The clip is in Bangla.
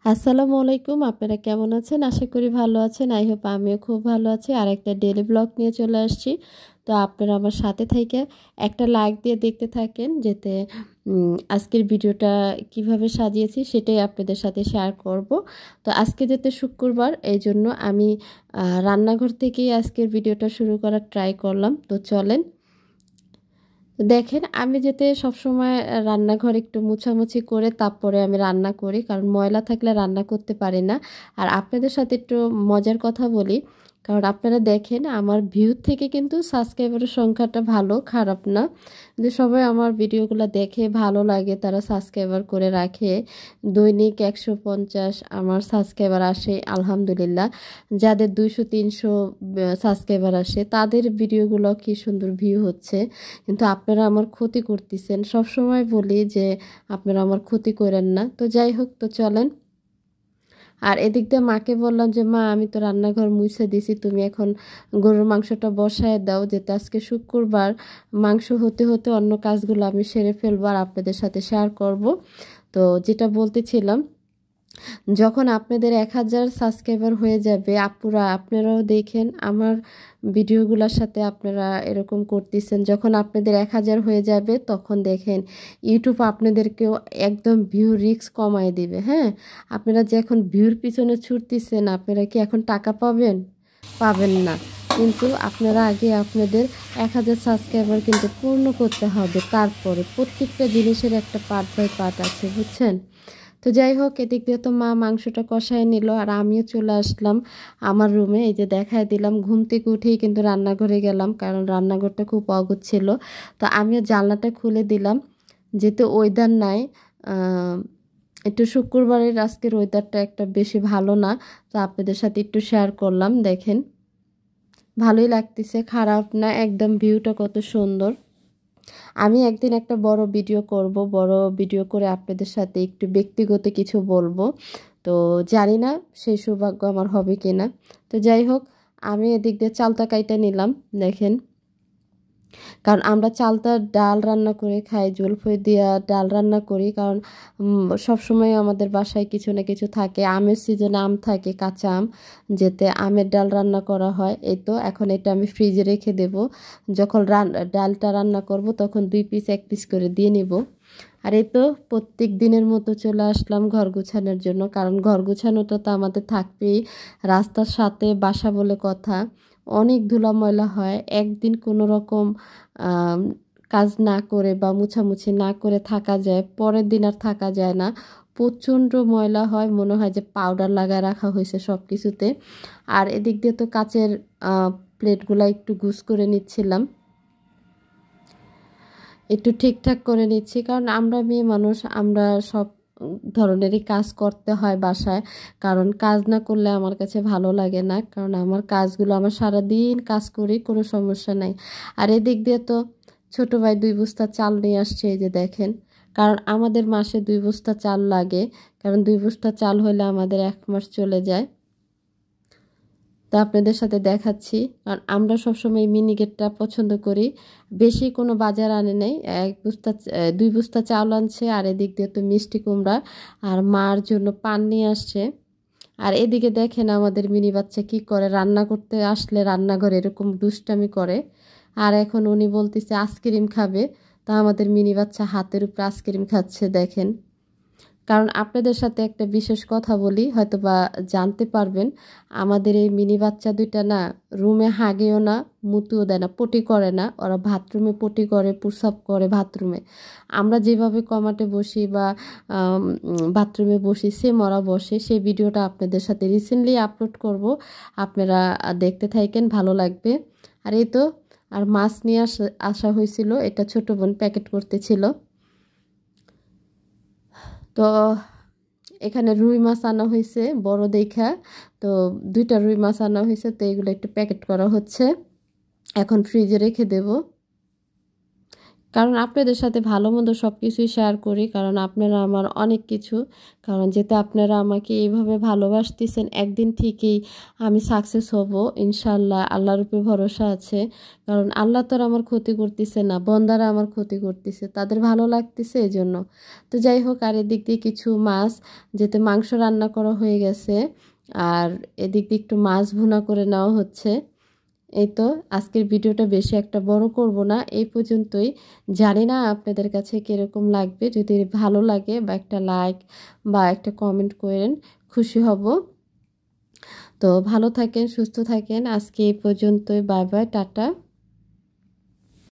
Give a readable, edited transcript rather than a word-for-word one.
আসসালামু আলাইকুম। আপনারা কেমন আছেন? আশা করি ভালো আছেন। আই হোপ আমিও খুব ভালো আছি। আর একটা ডেইলি ব্লগ নিয়ে চলে আসছি। তো আপনারা আমার সাথে থেকে একটা লাইক দিয়ে দেখতে থাকেন, যাতে আজকের ভিডিওটা কিভাবে সাজিয়েছি সেটাই আপনাদের সাথে শেয়ার করব। তো আজকে যেতে শুক্রবার, এই জন্য আমি রান্নাঘর থেকেই আজকের ভিডিওটা শুরু করার ট্রাই করলাম। তো চলেন দেখেন, আমি যেতে সবসময় রান্নাঘর একটু মুছামুছি করে তারপরে আমি রান্না করি, কারণ ময়লা থাকলে রান্না করতে পারি না। আর আপনাদের সাথে একটু মজার কথা বলি, কারণ আপনারা দেখেন আমার ভিউ থেকে কিন্তু সাবস্ক্রাইবারের সংখ্যাটা ভালো, খারাপ না। যে সবাই আমার ভিডিওগুলো দেখে ভালো লাগে, তারা সাবস্ক্রাইবার করে রাখে। দৈনিক 150 আমার সাবস্ক্রাইবার আসে আলহামদুলিল্লাহ। যাদের 200-300 সাবস্ক্রাইবার আসে তাদের ভিডিওগুলো কি সুন্দর ভিউ হচ্ছে, কিন্তু আপনারা আমার ক্ষতি করতেছেন। সব সময় বলি যে আপনারা আমার ক্ষতি করেন না। তো যাই হোক, তো চলেন। আর এদিক দিয়ে মাকে বললাম যে মা, আমি তো রান্নাঘর মুছে দিছি, তুমি এখন গরুর মাংসটা বসায় দাও, যেতে আজকে শুক্রবার মাংস হতে হতে অন্য কাজগুলো আমি সেরে ফেলবো আর আপনাদের সাথে শেয়ার করব। তো যেটা বলতেছিলাম, যখন আপনাদের 1000 সাবস্ক্রাইবার হয়ে যাবে, আপুরা আপনারাও দেখেন আমার ভিডিওগুলোর সাথে আপনারা এরকম করতেছেন। যখন আপনাদের 1000 হয়ে যাবে তখন দেখেন ইউটিউব আপনাদেরকেও একদম ভিউ রিস্ক কমায় দিবে। হ্যাঁ, আপনারা যে এখন ভিউর পিছনে ছুটতেছেন, আপনারা কি এখন টাকা পাবেন? পাবেন না। কিন্তু আপনারা আগে আপনাদের 1000 সাবস্ক্রাইবার কিন্তু পূর্ণ করতে হবে, তারপরে প্রত্যেকটা জিনিসের একটা পার্ট বাই পার্ট আছে, বুঝছেন? তো যাই হোক, এদিক দিয়ে তো মা মাংসটা কষায় নিল আর আমিও চলে আসলাম আমার রুমে। এই যে দেখায় দিলাম, ঘুম থেকে উঠেই কিন্তু রান্নাঘরে গেলাম, কারণ রান্নাঘরটা খুব অগোছালো। তো আমিও জানলাটা খুলে দিলাম, যেহেতু ওয়েদার নাই। একটু শুক্রবারের আজকের ওয়েদারটা একটা বেশি ভালো না, তো আপনাদের সাথে একটু শেয়ার করলাম। দেখেন, ভালোই লাগতেছে, খারাপ না একদম। ভিউটা কত সুন্দর। আমি একদিন একটা বড় ভিডিও করব, বড় ভিডিও করে আপনাদের সাথে একটু ব্যক্তিগত কিছু বলবো। তো জানি না সেই সৌভাগ্য আমার হবে কিনা। তো যাই হোক, আমি এদিক দিয়ে চালতা কাইটা নিলাম। দেখেন, কারণ আমরা চালতার ডাল রান্না করে খাই, জলফই দিয়া ডাল রান্না করি, কারণ সব সময় আমাদের বাসায় কিছু না কিছু থাকে। আমের সিজনে আম থাকে, কাঁচা আম, যেতে আমের ডাল রান্না করা হয়। এই তো এখন এটা আমি ফ্রিজে রেখে দেব, যখন ডালটা রান্না করব তখন 2 পিস 1 পিস করে দিয়ে নিব। আর এই তো প্রত্যেক দিনের মতো চলে আসলাম ঘর গোছানোর জন্য, কারণ ঘর গোছানোটা তো আমাদের থাকবেই। রাস্তার সাথে বাসা বলে কথা, অনেক ধুলা ময়লা হয়। একদিন কোনো রকম কাজ না করে বা মুছামুছি না করে থাকা যায়, পরের দিন আর থাকা যায় না। প্রচণ্ড ময়লা হয়, মনে হয় যে পাউডার লাগায় রাখা হয়েছে সব কিছুতে। আর এদিক দিয়ে তো কাচের প্লেটগুলো একটু গুছ করে নিচ্ছিলাম, একটু ঠিকঠাক করে নিচ্ছি, কারণ আমরা মেয়ে মানুষ, আমরা সব ধরনেরই কাজ করতে হয় বাসায়। কারণ কাজ না করলে আমার কাছে ভালো লাগে না, কারণ আমার কাজগুলো, আমার সারাদিন কাজ করি, কোনো সমস্যা নাই। আর এদিক দিয়ে তো ছোট ভাই 2 বস্তা চাল নিয়ে আসছে, এই যে দেখেন। কারণ আমাদের মাসে 2 বস্তা চাল লাগে, কারণ 2 বস্তা চাল হলে আমাদের 1 মাস চলে যায়। তো আপনাদের সাথে দেখাচ্ছি, কারণ আমরা সবসময় মিনিকেটটা পছন্দ করি। বেশি কোনো বাজার আনে নেই, 2 বস্তা চাউল আনছে। আর এদিক দিয়ে তো মিষ্টি কুমড়া আর মার জন্য পান নিয়ে আসছে। আর এদিকে দেখেন আমাদের মিনি বাচ্চা কি করে, রান্না করতে আসলে রান্নাঘরে এরকম দুষ্টামি করে। আর এখন উনি বলতেছে আইসক্রিম খাবে, তা আমাদের মিনি বাচ্চা হাতের উপর আইসক্রিম খাচ্ছে, দেখেন। কারণ আপনাদের সাথে একটা বিশেষ কথা বলি, হয়তো বা জানতে পারবেন। আমাদের এই মিনি বাচ্চা দুইটা না, রুমে হাগেও না, মুতুও দেয় না, পটি করে না। ওরা বাথরুমে পটি করে, প্রস্রাব করে বাথরুমে। আমরা যেভাবে কমাটে বসি বা বাথরুমে বসি, সেম ওরা বসে। সেই ভিডিওটা আপনাদের সাথে রিসেন্টলি আপলোড করব, আপনারা দেখতে থাকেন, ভালো লাগবে। আর এই তো, আর মাছ নিয়ে আসা হয়েছিল, এটা ছোট বোন প্যাকেট করতেছিল। তো এখানে রুই মাছ আনা হয়েছে বড় দেখা, তো 2টা রুই মাছ আনা হয়েছে, তো এগুলো একটু প্যাকেট করা হচ্ছে, এখন ফ্রিজে রেখে দেব। কারণ আপনাদের সাথে ভালো মন্দ সব কিছুই শেয়ার করি, কারণ আপনারা আমার অনেক কিছু। কারণ যেতে আপনারা আমাকে এইভাবে ভালোবাসতেছেন, একদিন ঠিকই আমি সাকসেস হব ইনশাল্লাহ, আল্লাহর উপরে ভরসা আছে। কারণ আল্লাহ তো আর আমার ক্ষতি করতেছে না, বান্দারা আমার ক্ষতি করতেছে, তাদের ভালো লাগতেছে এই জন্য। তো যাই হোক, আর এদিক দিয়ে কিছু মাছ, যেতে মাংস রান্না করা হয়ে গেছে, আর এদিক দিয়ে একটু মাছ ভুনা করে নেওয়া হচ্ছে। এই তো, আজকের ভিডিওটা বেশি একটা বড় করব না, এই পর্যন্তই। জানি না আপনাদের কাছে কীরকম লাগবে, যদি ভালো লাগে বা একটা লাইক বা একটা কমেন্ট করেন, খুশি হব। তো ভালো থাকেন, সুস্থ থাকেন, আজকে এই পর্যন্তই। Bye bye, tata.